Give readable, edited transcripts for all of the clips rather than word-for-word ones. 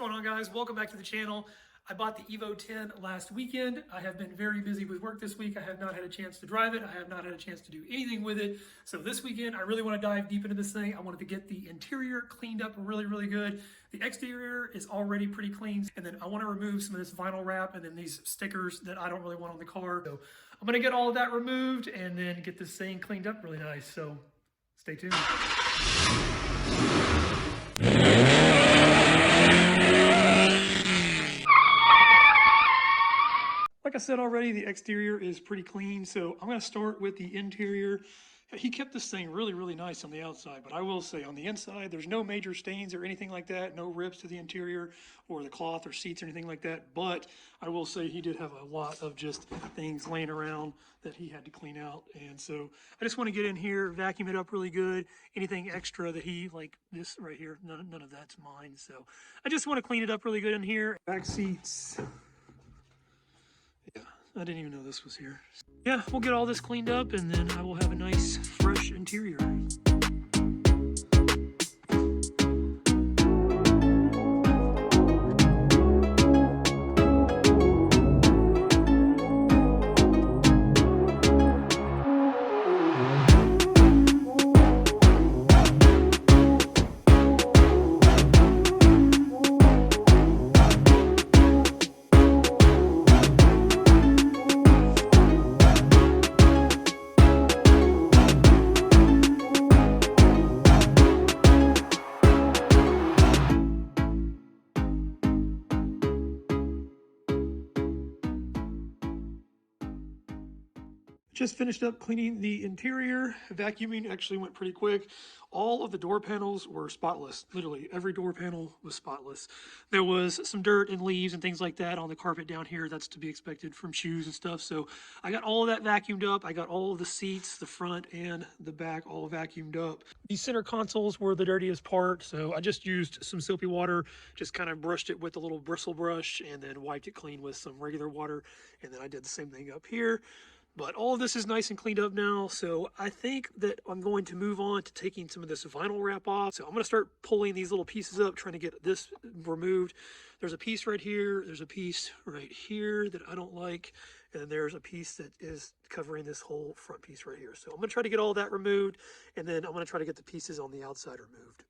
going on, guys? Welcome back to the channel. I bought the EVO 10 last weekend. I have been very busy with work this week. I have not had a chance to drive it. I have not had a chance to do anything with it. So this weekend, I really want to dive deep into this thing. I wanted to get the interior cleaned up really, really good. The exterior is already pretty clean. And then I want to remove some of this vinyl wrap and then these stickers that I don't really want on the car. So I'm going to get all of that removed and then get this thing cleaned up really nice. So stay tuned. Like I said already, the exterior is pretty clean, so I'm going to start with the interior. He kept this thing really, really nice on the outside, but I will say on the inside, there's no major stains or anything like that, no rips to the interior or the cloth or seats or anything like that, but I will say he did have a lot of just things laying around that he had to clean out, and so I just want to get in here, vacuum it up really good. Anything extra that he, like this right here, none of that's mine, so I just want to clean it up really good in here. Back seats. I didn't even know this was here. Yeah, we'll get all this cleaned up and then I will have a nice, fresh interior. Just finished up cleaning the interior. Vacuuming actually went pretty quick. All of the door panels were spotless. Literally every door panel was spotless. There was some dirt and leaves and things like that on the carpet down here. That's to be expected from shoes and stuff. So I got all of that vacuumed up. I got all of the seats, the front and the back, all vacuumed up. These center consoles were the dirtiest part. So I just used some soapy water, just kind of brushed it with a little bristle brush and then wiped it clean with some regular water. And then I did the same thing up here. But all of this is nice and cleaned up now, so I think that I'm going to move on to taking some of this vinyl wrap off. So I'm going to start pulling these little pieces up, trying to get this removed. There's a piece right here, there's a piece right here that I don't like, and then there's a piece that is covering this whole front piece right here. So I'm going to try to get all that removed, and then I'm going to try to get the pieces on the outside removed.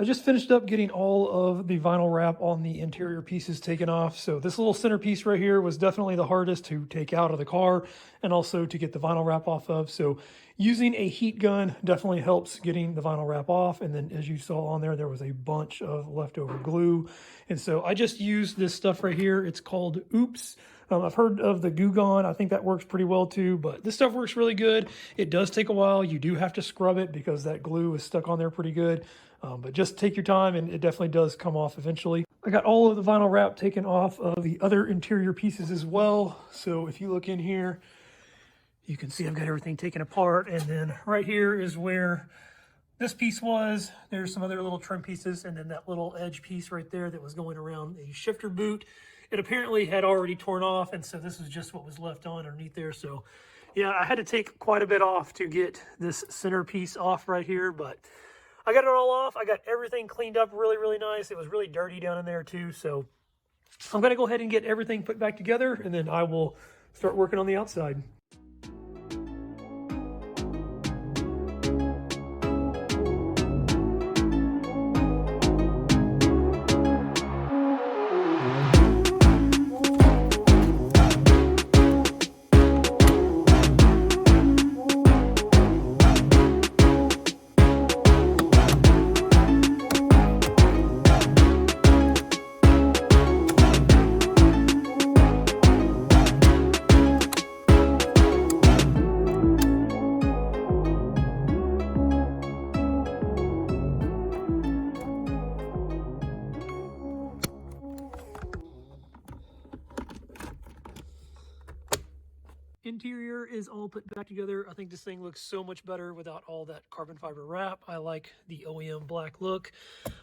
I just finished up getting all of the vinyl wrap on the interior pieces taken off. So this little centerpiece right here was definitely the hardest to take out of the car and also to get the vinyl wrap off of. So using a heat gun definitely helps getting the vinyl wrap off. And then as you saw on there, there was a bunch of leftover glue. And so I just used this stuff right here. It's called Oops. I've heard of the Goo Gone. I think that works pretty well too, but this stuff works really good. It does take a while. You do have to scrub it because that glue is stuck on there pretty good. But just take your time and it definitely does come off eventually. I got all of the vinyl wrap taken off of the other interior pieces as well. So if you look in here, you can see I've got everything taken apart. And then right here is where this piece was. There's some other little trim pieces, and then that little edge piece right there that was going around a shifter boot. It apparently had already torn off, and so this was just what was left on underneath there. So yeah, I had to take quite a bit off to get this center piece off right here, but I got it all off. I got everything cleaned up really, really nice. It was really dirty down in there too. So I'm going to go ahead and get everything put back together, and then I will start working on the outside. Interior is all put back together. I think this thing looks so much better without all that carbon fiber wrap. I like the OEM black look.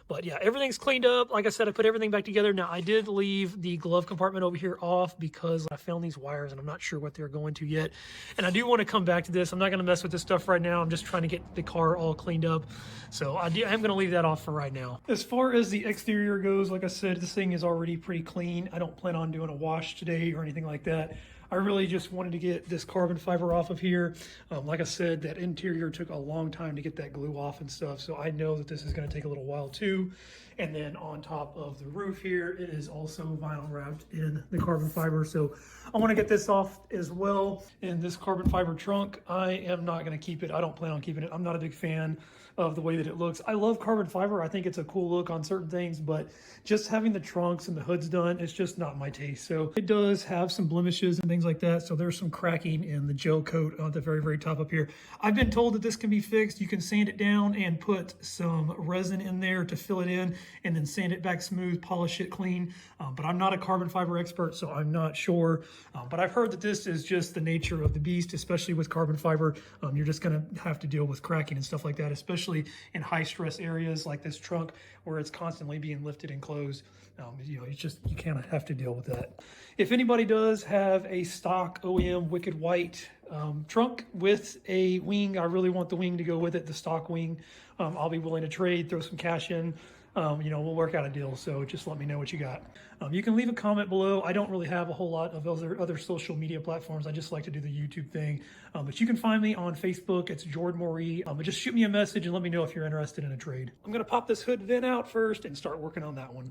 But yeah, everything's cleaned up. Like I said, I put everything back together. Now, I did leave the glove compartment over here off because I found these wires and I'm not sure what they're going to yet. And I do want to come back to this. I'm not going to mess with this stuff right now. I'm just trying to get the car all cleaned up. So I am going to leave that off for right now. As far as the exterior goes, like I said, this thing is already pretty clean. I don't plan on doing a wash today or anything like that. I really just wanted to get this carbon fiber off of here. Like I said, that interior took a long time to get that glue off and stuff. So I know that this is going to take a little while too. And then on top of the roof here, it is also vinyl wrapped in the carbon fiber. So I want to get this off as well. And this carbon fiber trunk, I am not going to keep it. I don't plan on keeping it. I'm not a big fan of the way that it looks. I love carbon fiber. I think it's a cool look on certain things, but just having the trunks and the hoods done, it's just not my taste. So it does have some blemishes and things like that. So there's some cracking in the gel coat on the very, very top up here. I've been told that this can be fixed. You can sand it down and put some resin in there to fill it in and then sand it back smooth, polish it clean. But I'm not a carbon fiber expert, so I'm not sure. But I've heard that this is just the nature of the beast, especially with carbon fiber. You're just gonna have to deal with cracking and stuff like that, especially in high stress areas like this trunk where it's constantly being lifted and closed. You know, you kind of have to deal with that. If anybody does have a stock OEM Wicked White trunk with a wing, I really want the wing to go with it, the stock wing. I'll be willing to trade, throw some cash in. You know, we'll work out a deal. So just let me know what you got. You can leave a comment below. I don't really have a whole lot of other social media platforms. I just like to do the YouTube thing. But you can find me on Facebook. It's Jordan Moree. But just shoot me a message and let me know if you're interested in a trade. I'm going to pop this hood vent out first and start working on that one.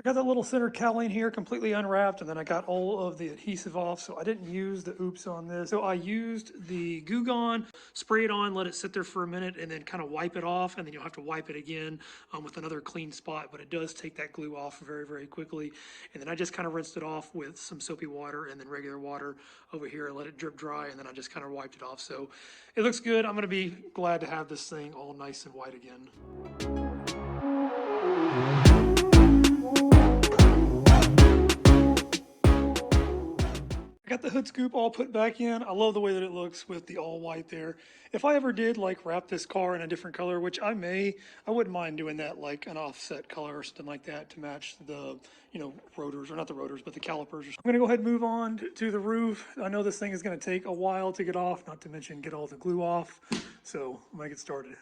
I got that little center cowling here completely unwrapped, and then I got all of the adhesive off, so I didn't use the oops on this. So I used the Goo Gone, spray it on, let it sit there for a minute, and then kind of wipe it off, and then you'll have to wipe it again with another clean spot, but it does take that glue off very, very quickly. And then I just kind of rinsed it off with some soapy water and then regular water over here and let it drip dry, and then I just kind of wiped it off. So it looks good. I'm going to be glad to have this thing all nice and white again. Got the hood scoop all put back in. I love the way that it looks with the all white there. If I ever did like wrap this car in a different color, which I may, I wouldn't mind doing that, like an offset color or something like that to match the, rotors, or not the rotors, but the calipers. I'm gonna go ahead and move on to the roof. I know this thing is gonna take a while to get off, not to mention get all the glue off. So I'm gonna get started.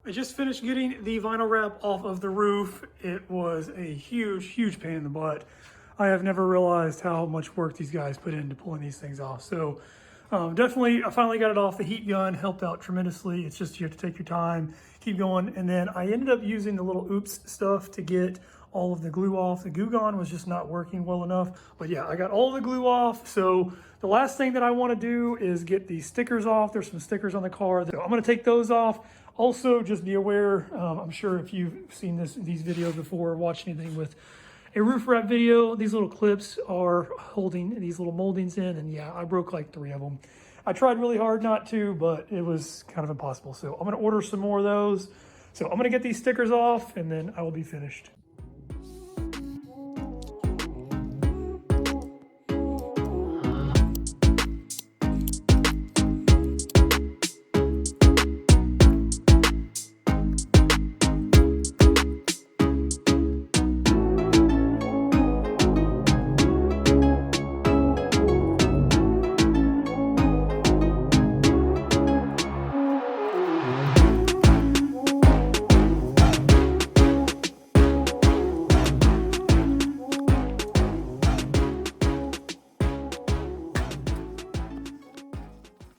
I just finished getting the vinyl wrap off of the roof. It was a huge, huge pain in the butt. I have never realized how much work these guys put into pulling these things off. So definitely, I finally got it off. The heat gun helped out tremendously. It's just you have to take your time, keep going. And then I ended up using the little oops stuff to get all of the glue off. The Goo Gone was just not working well enough. But yeah, I got all the glue off. So the last thing that I want to do is get the stickers off. There's some stickers on the car. So I'm going to take those off. Also, just be aware, I'm sure if you've seen these videos before or watched anything with a roof wrap video, these little clips are holding these little moldings in, and yeah, I broke like 3 of them. I tried really hard not to, but it was kind of impossible. So I'm going to order some more of those. So I'm going to get these stickers off, and then I will be finished.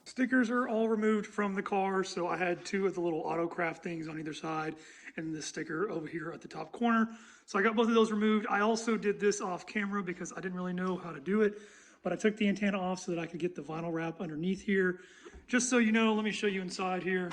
Stickers are all removed from the car, so I had 2 of the little autocraft things on either side and this sticker over here at the top corner. So I got both of those removed. I also did this off camera because I didn't really know how to do it, but I took the antenna off so that I could get the vinyl wrap underneath here. Just so you know, let me show you inside here.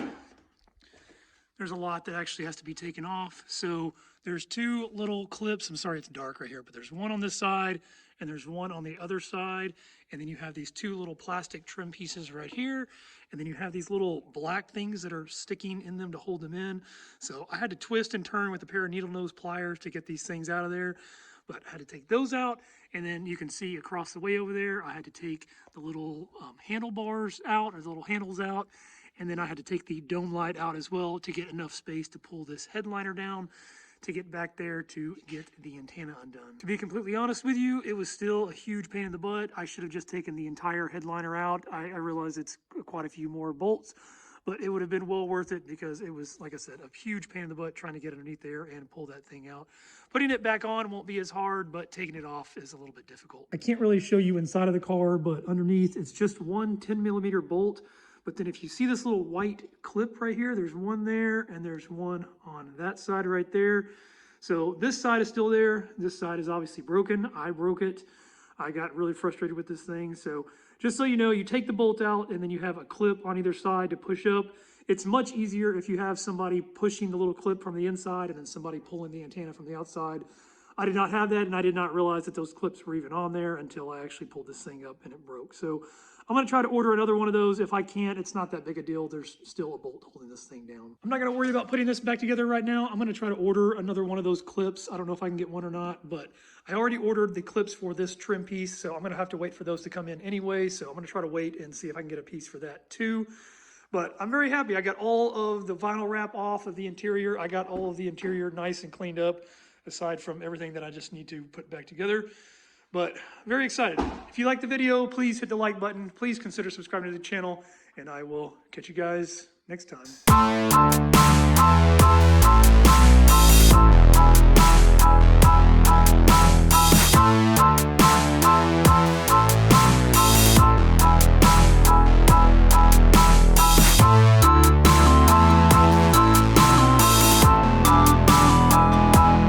There's a lot that actually has to be taken off. So there's 2 little clips. I'm sorry it's dark right here, but there's one on this side and there's one on the other side. And then you have these 2 little plastic trim pieces right here. And then you have these little black things that are sticking in them to hold them in. So I had to twist and turn with a pair of needle nose pliers to get these things out of there. But I had to take those out. And then you can see across the way over there, I had to take the little handlebars out, or the little handles out. And then I had to take the dome light out as well to get enough space to pull this headliner down to get back there to get the antenna undone. To be completely honest with you, it was still a huge pain in the butt. I should have just taken the entire headliner out. I realize it's quite a few more bolts, but it would have been well worth it because it was, like I said, a huge pain in the butt trying to get underneath there and pull that thing out. Putting it back on won't be as hard, but taking it off is a little bit difficult. I can't really show you inside of the car, but underneath it's just one 10mm bolt. But then if you see this little white clip right here, there's one there and there's one on that side right there. So this side is still there. This side is obviously broken. I broke it. I got really frustrated with this thing. So just so you know, you take the bolt out and then you have a clip on either side to push up. It's much easier if you have somebody pushing the little clip from the inside and then somebody pulling the antenna from the outside. I did not have that, and I did not realize that those clips were even on there until I actually pulled this thing up and it broke. So I'm going to try to order another one of those. If I can't, it's not that big a deal. There's still a bolt holding this thing down. I'm not going to worry about putting this back together right now. I'm going to try to order another one of those clips. I don't know if I can get one or not, but I already ordered the clips for this trim piece, so I'm going to have to wait for those to come in anyway. So I'm going to try to wait and see if I can get a piece for that too. But I'm very happy. I got all of the vinyl wrap off of the interior. I got all of the interior nice and cleaned up. aside from everything that I just need to put back together. But very excited. If you like the video, please hit the like button. Please consider subscribing to the channel, and I will catch you guys next time.